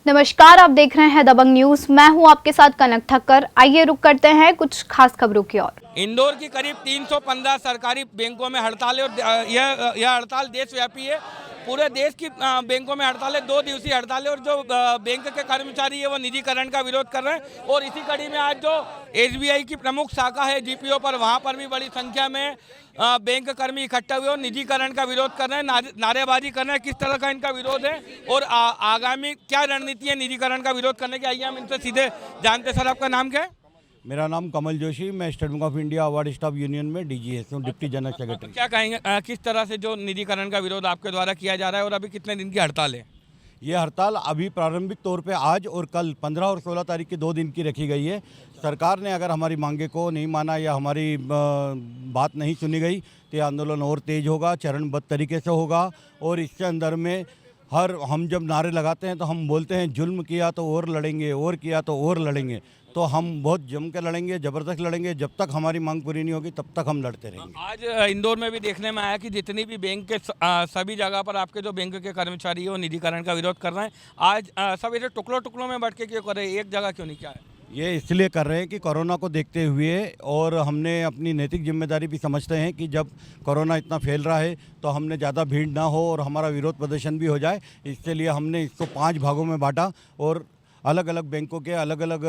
नमस्कार, आप देख रहे हैं दबंग न्यूज। मैं हूं आपके साथ कनक ठक्कर। आइए रुक करते हैं कुछ खास खबरों की ओर। इंदौर की करीब 315 सरकारी बैंकों में हड़ताल है और यह हड़ताल देशव्यापी है। पूरे देश की बैंकों में हड़ताल है, 2 दिवसीय हड़ताल है और जो बैंक के कर्मचारी है वो निजीकरण का विरोध कर रहे हैं। और इसी कड़ी में आज जो एसबीआई की प्रमुख शाखा है जीपीओ पर, वहां पर भी बड़ी संख्या में बैंक कर्मी इकट्ठा हुए और निजीकरण का विरोध कर रहे हैं, नारेबाजी कर रहे हैं। किस तरह का इनका विरोध है और आगामी क्या रणनीति है निजीकरण का विरोध करने की, आइए हम इनसे सीधे जानते। सर, आपका नाम क्या है? मेरा नाम कमल जोशी, मैं state bank of India award staff union में डीजीएस हूँ, डिप्टी जनरल सेक्रेटरी। क्या कहेंगे, किस तरह से जो निजीकरण का विरोध आपके द्वारा किया जा रहा है और अभी कितने दिन की हड़ताल है? ये हड़ताल अभी प्रारंभिक तौर पे आज और कल 15 और 16 तारीख की 2 दिन की रखी गई है। सरकार ने अगर हमारी मांगे को नहीं माना या हमारी बात नहीं सुनी गई तो ये आंदोलन और तेज होगा, चरणबद्ध तरीके से होगा। और इसके अंदर में हम जब नारे लगाते हैं तो हम बोलते हैं जुल्म किया तो और लड़ेंगे, और किया तो और लड़ेंगे। तो हम बहुत जम के लड़ेंगे, ज़बरदस्त लड़ेंगे। जब तक हमारी मांग पूरी नहीं होगी तब तक हम लड़ते रहेंगे। आज इंदौर में भी देखने में आया कि जितनी भी बैंक के सभी जगह पर आपके जो बैंक के कर्मचारी है वो निजीकरण का विरोध कर रहे हैं। आज सब ऐसे टुकड़ों टुकड़ों में बढ़ के क्यों कर रहे हैं, एक जगह क्यों नहीं? क्या है ये इसलिए कर रहे हैं कि कोरोना को देखते हुए, और हमने अपनी नैतिक जिम्मेदारी भी समझते हैं कि जब कोरोना इतना फैल रहा है तो हमने ज़्यादा भीड़ ना हो और हमारा विरोध प्रदर्शन भी हो जाए। इसके लिए हमने इसको 5 भागों में बांटा और अलग अलग बैंकों के अलग अलग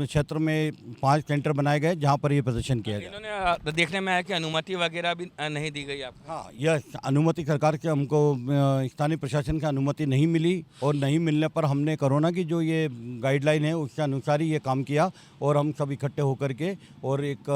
क्षेत्र में 5 सेंटर बनाए गए जहां पर ये प्रदर्शन किया गया। इन्होंने देखने में आया कि अनुमति वगैरह भी नहीं दी गई आपको? हाँ, यह अनुमति सरकार से हमको स्थानीय प्रशासन की अनुमति नहीं मिली और नहीं मिलने पर हमने कोरोना की जो ये गाइडलाइन है उसके अनुसार ही ये काम किया। और हम सब इकट्ठे होकर के और एक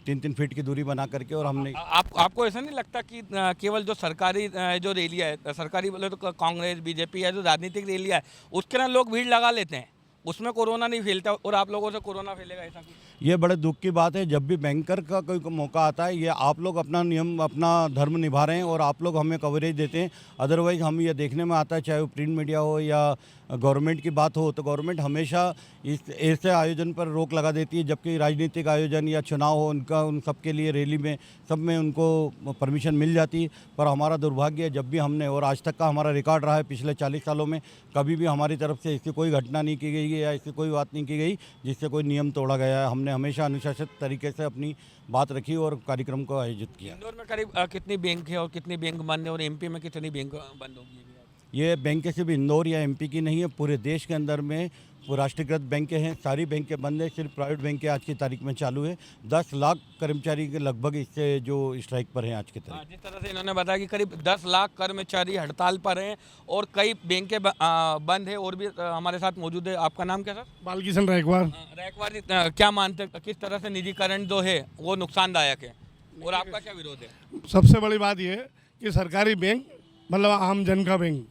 3-3 फीट की दूरी बना करके और हमने आपको ऐसा नहीं लगता कि केवल जो सरकारी जो रैलियाँ है, सरकारी बोले तो कांग्रेस बीजेपी है, जो राजनीतिक रैलियाँ है उसके ना लोग भीड़ लगा लेते हैं, उसमें कोरोना नहीं फैलता और आप लोगों से कोरोना फैलेगा, ऐसा कुछ? ये बड़े दुख की बात है। जब भी बैंकर का कोई मौका आता है, ये आप लोग अपना नियम अपना धर्म निभा रहे हैं और आप लोग हमें कवरेज देते हैं। अदरवाइज़ हम ये देखने में आता है, चाहे वो प्रिंट मीडिया हो या गवर्नमेंट की बात हो, तो गवर्नमेंट हमेशा इस ऐसे आयोजन पर रोक लगा देती है, जबकि राजनीतिक आयोजन या चुनाव हो उनका उन सब के लिए रैली में सब में उनको परमिशन मिल जाती है। पर हमारा दुर्भाग्य है, जब भी हमने, और आज तक का हमारा रिकॉर्ड रहा है पिछले 40 सालों में, कभी भी हमारी तरफ से ऐसी कोई घटना नहीं की गई है या ऐसी कोई बात नहीं की गई जिससे कोई नियम तोड़ा गया है। हमने हमेशा अनुशासित तरीके से अपनी बात रखी और कार्यक्रम को आयोजित किया। इंदौर में करीब कितनी बैंक है और कितनी बैंक बंद है और एमपी में कितनी बैंक बंद होगी? ये बैंक सिर्फ इंदौर या एमपी की नहीं है, पूरे देश के अंदर में राष्ट्रीयकृत बैंकें हैं, सारी बैंकें बंद है, सिर्फ प्राइवेट बैंकें आज की तारीख में चालू है। 10 लाख कर्मचारी के लगभग इससे जो स्ट्राइक पर हैं आज की तारीख। जिस तरह से इन्होंने बताया कि करीब 10 लाख कर्मचारी हड़ताल पर हैं और कई बैंकें बंद है। और भी हमारे साथ मौजूद है। आपका नाम क्या सर? बालकिशन रैकवार। रैकवार जी, क्या मानते हैं किस तरह से निजीकरण जो है वो नुकसानदायक है और आपका क्या विरोध है? सबसे बड़ी बात यह है कि सरकारी बैंक मतलब आम जन का बैंक,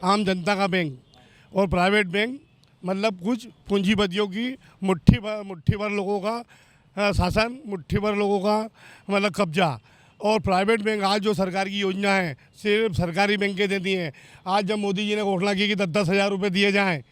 आम जनता का बैंक, और प्राइवेट बैंक मतलब कुछ पूंजीपतियों की मुट्ठी भर लोगों का शासन, मुट्ठी भर लोगों का मतलब कब्जा। और प्राइवेट बैंक आज जो सरकार की योजना है सिर्फ सरकारी बैंकें देती हैं। आज जब मोदी जी ने घोषणा की कि 10-10 हज़ार रुपये दिए जाएं,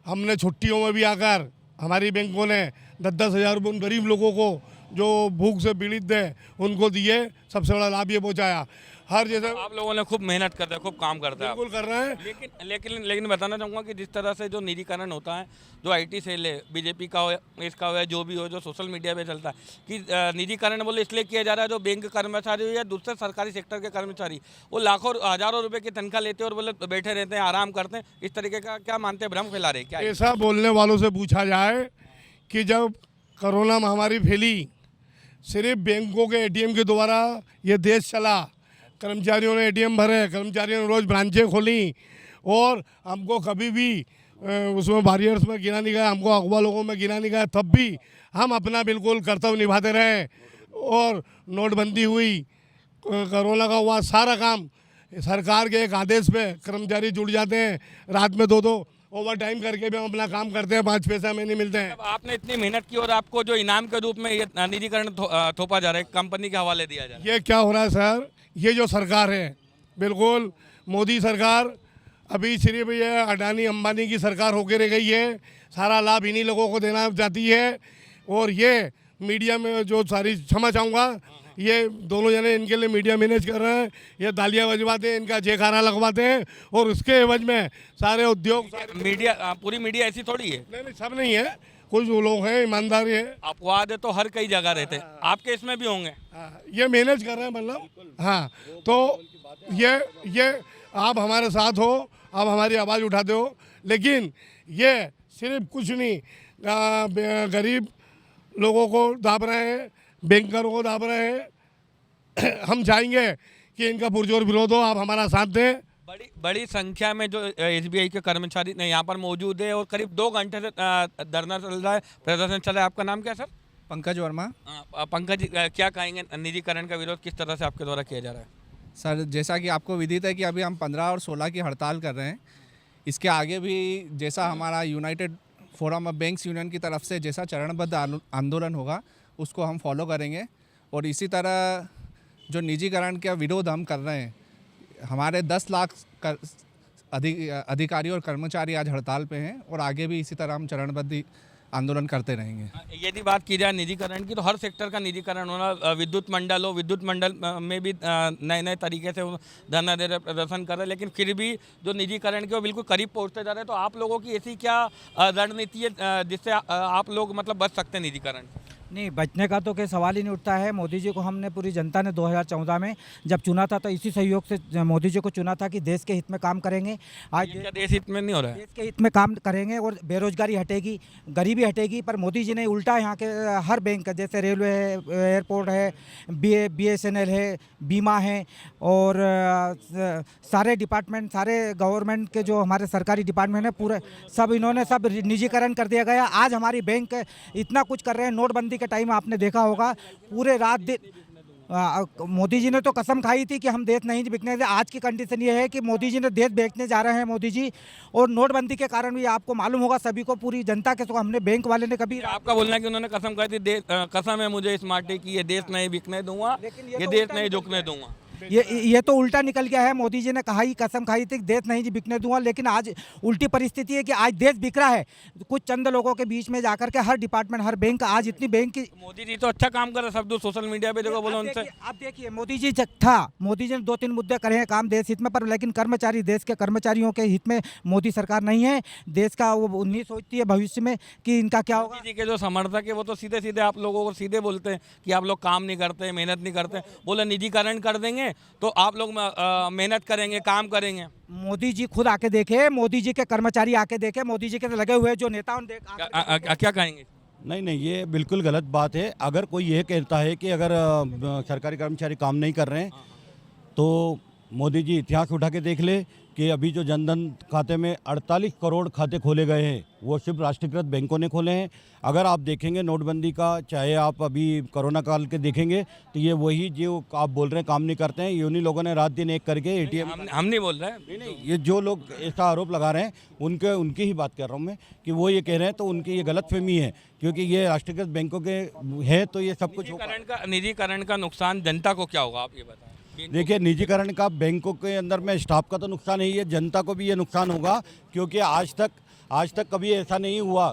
हमने छुट्टियों में भी आकर हमारी बैंकों ने 10-10 हज़ार रुपये उन गरीब लोगों को जो भूख से पीड़ित है उनको दिए। सबसे बड़ा लाभ ये पहुँचाया। हर जैसे आप लोगों ने खूब मेहनत करते हैं, खूब काम करते हैं, बिल्कुल कर रहे हैं। लेकिन बताना चाहूँगा कि जिस तरह से जो निजीकरण होता है, जो आईटी सेल है, बीजेपी का हो, इसका हो, जो भी हो, जो सोशल मीडिया पे चलता है कि निजीकरण बोले इसलिए किया जा रहा है, जो बैंक कर्मचारी हो या दूसरे सरकारी सेक्टर के कर्मचारी, वो लाखों हज़ारों रुपये की तनख्वाह लेते हैं और बोले बैठे रहते हैं, आराम करते हैं। इस तरीके का क्या मानते हैं, भ्रम फैला रहे क्या? ऐसा बोलने वालों से पूछा जाए कि जब कोरोना महामारी फैली, सिर्फ बैंकों के एटीएम के द्वारा ये देश चला, कर्मचारियों ने एटीएम भरे, कर्मचारियों ने रोज़ ब्रांचें खोली और हमको कभी भी उसमें बैरियर्स में गिना नहीं गया, हमको अगवा लोगों में गिना नहीं गया, तब भी हम अपना बिल्कुल कर्तव्य निभाते रहे। और नोटबंदी हुई, कोरोना का हुआ, सारा काम सरकार के एक आदेश पे कर्मचारी जुड़ जाते हैं, रात में 2-2 ओवर टाइम करके भी हम अपना काम करते हैं, 5 पैसा में नहीं मिलते हैं। आपने इतनी मेहनत की और आपको जो इनाम के रूप में ये निजीकरण थोपा जा रहा है, कंपनी के हवाले दिया जा रहा है, ये क्या हो रहा है सर? ये जो सरकार है बिल्कुल मोदी सरकार, अभी सिर्फ ये अडानी अंबानी की सरकार होकर रह गई है। सारा लाभ इन्हीं लोगों को देना चाहती है। और ये मीडिया में जो सारी, क्षमा चाहूँगा, ये दोनों जने इनके लिए मीडिया मैनेज कर रहे हैं, ये तालियां बजवाते हैं, इनका जयकारा लगवाते हैं और उसके एवज में सारे उद्योग मीडिया पूरी मीडिया ऐसी थोड़ी है। नहीं सब नहीं है, कुछ लोग हैं ईमानदारी है। अपवाद है तो हर कई जगह रहते हैं, आपके इसमें भी होंगे। ये मैनेज कर रहे हैं मतलब। हाँ तो ये आप हमारे साथ हो, आप हमारी आवाज़ उठाते हो, लेकिन ये सिर्फ कुछ नहीं, गरीब लोगों को दाब रहे हैं, बैंकरों को दाब रहे हैं। हम चाहेंगे कि इनका पुरजोर विरोध हो, आप हमारा साथ दें। बड़ी संख्या में जो एसबीआई के कर्मचारी यहाँ पर मौजूद है और करीब 2 घंटे से धरना चल रहा है, प्रदर्शन चल रहा है। आपका नाम क्या है सर? पंकज वर्मा। पंकज जी, क्या कहेंगे, निजीकरण का विरोध किस तरह से आपके द्वारा किया जा रहा है? सर जैसा कि आपको विदित है कि अभी हम 15 और 16 की हड़ताल कर रहे हैं। इसके आगे भी जैसा हमारा United forum of banks union की तरफ से जैसा चरणबद्ध आंदोलन होगा उसको हम फॉलो करेंगे। और इसी तरह जो निजीकरण का विरोध हम कर रहे हैं, हमारे 10 लाख अधिकारी और कर्मचारी आज हड़ताल पे हैं और आगे भी इसी तरह हम चरणबद्ध आंदोलन करते रहेंगे। यदि बात की जाए निजीकरण की तो हर सेक्टर का निजीकरण होना, विद्युत मंडल हो, विद्युत मंडल में भी नए नए तरीके से धरना दे रहे, प्रदर्शन कर रहे, लेकिन फिर भी जो निजीकरण के वो बिल्कुल करीब पहुंचते जा रहे हैं। तो आप लोगों की ऐसी क्या रणनीति है जिससे आप लोग मतलब बच सकते हैं निजीकरण? नहीं, बचने का तो कोई सवाल ही नहीं उठता है। मोदी जी को हमने, पूरी जनता ने 2014 में जब चुना था तो इसी सहयोग से मोदी जी को चुना था कि देश के हित में काम करेंगे। आज देश हित में नहीं हो रहा है, देश के हित में काम करेंगे और बेरोजगारी हटेगी, गरीबी हटेगी। पर मोदी जी ने उल्टा यहाँ के हर बैंक, जैसे रेलवे है, एयरपोर्ट है, BSNL है, बीमा है और सारे डिपार्टमेंट, सारे गवर्नमेंट के जो हमारे सरकारी डिपार्टमेंट है पूरे सब इन्होंने सब निजीकरण कर दिया गया। आज हमारी बैंक इतना कुछ कर रहे हैं। नोटबंदी के टाइम आपने देखा होगा पूरे रात दिन मोदी जी ने तो कसम खाई थी कि हम देश नहीं बिकने दें। आज की कंडीशन ये है कि मोदी जी ने देश बेचने जा रहे हैं मोदी जी। और नोटबंदी के कारण भी आपको मालूम होगा सभी को, पूरी जनता के, तो हमने बैंक वाले ने कभी, आपका बोलना है कि उन्होंने कसम खाई थी, कसम है मुझे इस माटी की, ये देश नहीं बिकने दूंगा, ये देश नहीं झुकने दूंगा। ये तो उल्टा निकल गया है। मोदी जी ने कहा ही, कसम खाई थी देश नहीं जी बिकने दूंगा, लेकिन आज उल्टी परिस्थिति है कि आज देश बिक रहा है कुछ चंद लोगों के बीच में जाकर के। हर डिपार्टमेंट, हर बैंक, आज इतनी बैंक की, मोदी जी तो अच्छा काम कर रहे हैं, सब जो सोशल मीडिया पे देखो बोलो उनसे। अब देखिए मोदी जी था, मोदी जी ने 2-3 मुद्दे करे हैं काम देश हित में, पर लेकिन कर्मचारी, देश के कर्मचारियों के हित में मोदी सरकार नहीं है। देश का वो नहीं सोचती है भविष्य में कि इनका क्या होगा। मोदी जी के जो समर्थक है वो तो सीधे सीधे आप लोगों को सीधे बोलते हैं कि आप लोग काम नहीं करते, मेहनत नहीं करते। बोले निजीकरण कर देंगे तो आप लोग मेहनत करेंगे, काम करेंगे। मोदी जी खुद आके देखे, मोदी जी के कर्मचारी आके देखे, मोदी जी के लगे हुए जो नेता क्या कहेंगे? नहीं, ये बिल्कुल गलत बात है। अगर कोई ये कहता है कि अगर सरकारी कर्मचारी काम नहीं कर रहे हैं तो मोदी जी इतिहास उठा के देख ले कि अभी जो जनधन खाते में 48 करोड़ खाते खोले गए हैं वो सिर्फ राष्ट्रीयकृत बैंकों ने खोले हैं। अगर आप देखेंगे नोटबंदी का, चाहे आप अभी कोरोना काल के देखेंगे तो ये वही जो आप बोल रहे हैं काम नहीं करते हैं, ये उन्हीं लोगों ने रात दिन एक करके ATM, हम नहीं बोल रहे हैं, नहीं, ये जो लोग ऐसा आरोप लगा रहे हैं उनकी ही बात कर रहा हूँ मैं कि वो ये कह रहे हैं, तो उनकी ये गलतफहमी है क्योंकि ये राष्ट्रीयकृत बैंकों के है तो ये सब कुछ। निजीकरण का नुकसान जनता को क्या होगा आप ये बताएं? देखिए, निजीकरण का बैंकों के अंदर में स्टाफ का तो नुकसान ही है, जनता को भी ये नुकसान होगा क्योंकि आज तक कभी ऐसा नहीं हुआ,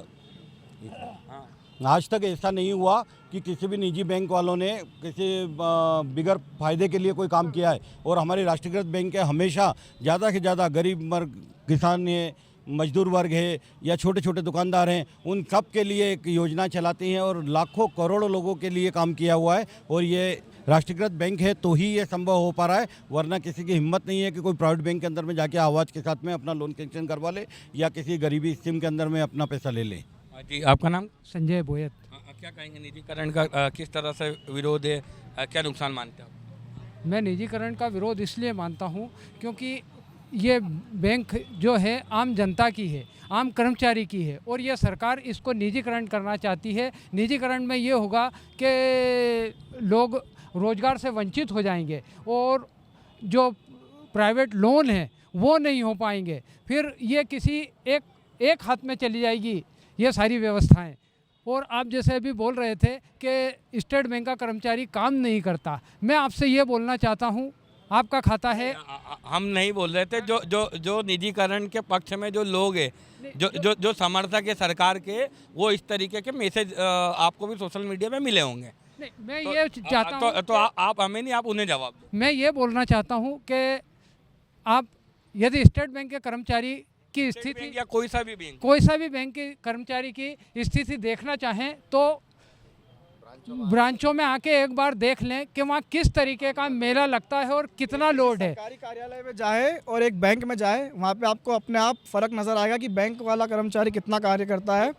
आज तक ऐसा नहीं हुआ कि किसी भी निजी बैंक वालों ने किसी बिगर फायदे के लिए कोई काम किया है। और हमारी राष्ट्रीयकृत बैंक हमेशा ज़्यादा से ज़्यादा गरीब वर्ग, किसान है, मजदूर वर्ग है या छोटे छोटे दुकानदार हैं, उन सब के लिए एक योजना चलाती हैं और लाखों करोड़ों लोगों के लिए काम किया हुआ है। और ये राष्ट्रीयकृत बैंक है तो ही ये संभव हो पा रहा है, वरना किसी की हिम्मत नहीं है कि कोई प्राइवेट बैंक के अंदर में जाके आवाज़ के साथ में अपना लोन कैंसिल करवा ले या किसी गरीबी स्कीम के अंदर में अपना पैसा ले ले। जी, आपका नाम? संजय बोयत। क्या कहेंगे निजीकरण का किस तरह से विरोध है, क्या नुकसान मानते हैं आप? मैं निजीकरण का विरोध इसलिए मानता हूँ क्योंकि ये बैंक जो है आम जनता की है, आम कर्मचारी की है और ये सरकार इसको निजीकरण करना चाहती है। निजीकरण में ये होगा कि लोग रोज़गार से वंचित हो जाएंगे और जो प्राइवेट लोन है वो नहीं हो पाएंगे, फिर ये किसी एक हाथ में चली जाएगी ये सारी व्यवस्थाएं। और आप जैसे अभी बोल रहे थे कि स्टेट बैंक का कर्मचारी काम नहीं करता, मैं आपसे ये बोलना चाहता हूँ, आपका खाता है। हम नहीं बोल रहे थे, जो निजीकरण के पक्ष में जो लोग हैं, जो समर्थक है सरकार के, वो इस तरीके के मैसेज आपको भी सोशल मीडिया में मिले होंगे नहीं, मैं ये चाहता हूँ तो आप हमें नहीं, आप उन्हें जवाब दो। मैं ये बोलना चाहता हूँ कि आप यदि स्टेट बैंक के कर्मचारी की स्टेट स्थिति, बैंक या कोई सा भी बैंक, कोई सा भी बैंक के कर्मचारी की स्थिति देखना चाहें तो ब्रांचों में आके एक बार देख लें कि वहाँ किस तरीके का मेला लगता है और कितना लोड है। सरकारी कार्यालय में जाए और एक बैंक में जाए, वहाँ पे आपको अपने आप फ़र्क नज़र आएगा कि बैंक वाला कर्मचारी कितना कार्य करता है।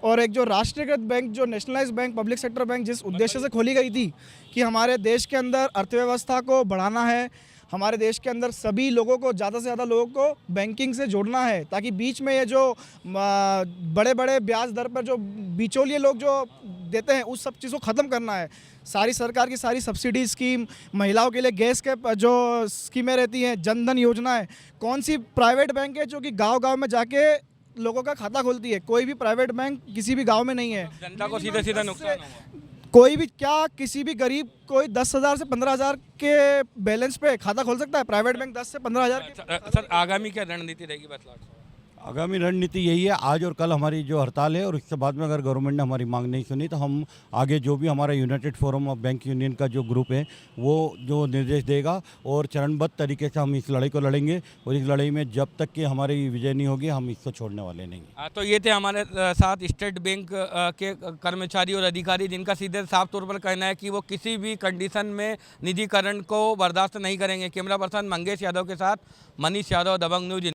और एक जो राष्ट्रीयकृत बैंक, जो nationalise bank, public sector bank जिस उद्देश्य से खोली गई थी कि हमारे देश के अंदर अर्थव्यवस्था को बढ़ाना है, हमारे देश के अंदर सभी लोगों को, ज़्यादा से ज़्यादा लोगों को बैंकिंग से जोड़ना है, ताकि बीच में ये जो बड़े बड़े ब्याज दर पर जो बिचौलिए लोग जो देते हैं उस सब चीज़ को ख़त्म करना है। सारी सरकार की सारी सब्सिडी स्कीम, महिलाओं के लिए गैस के जो स्कीमें रहती हैं, जन धन योजना है, कौन सी प्राइवेट बैंक है जो कि गांव-गांव में जाके लोगों का खाता खोलती है? कोई भी प्राइवेट बैंक किसी भी गांव में नहीं है। जनता को सीधा सीधा नुकसान होगा। कोई भी, क्या किसी भी गरीब कोई 10,000 से 15,000 के बैलेंस पे खाता खोल सकता है? प्राइवेट बैंक 10 से 15,000 के। सर आगामी क्या रणनीति रहेगी बतलाट से? आगामी रणनीति यही है, आज और कल हमारी जो हड़ताल है और उसके बाद में अगर गवर्नमेंट ने हमारी मांग नहीं सुनी तो हम आगे जो भी हमारा United forum of bank union का जो ग्रुप है वो जो निर्देश देगा और चरणबद्ध तरीके से हम इस लड़ाई को लड़ेंगे और इस लड़ाई में जब तक कि हमारी विजय नहीं होगी हम इसको छोड़ने वाले नहीं। तो ये थे हमारे साथ स्टेट बैंक के कर्मचारी और अधिकारी, जिनका सीधे साफ तौर पर कहना है कि वो किसी भी कंडीशन में निजीकरण को बर्दाश्त नहीं करेंगे। कैमरा पर्सन मंगेश यादव के साथ मनीष यादव, दबंग न्यूज।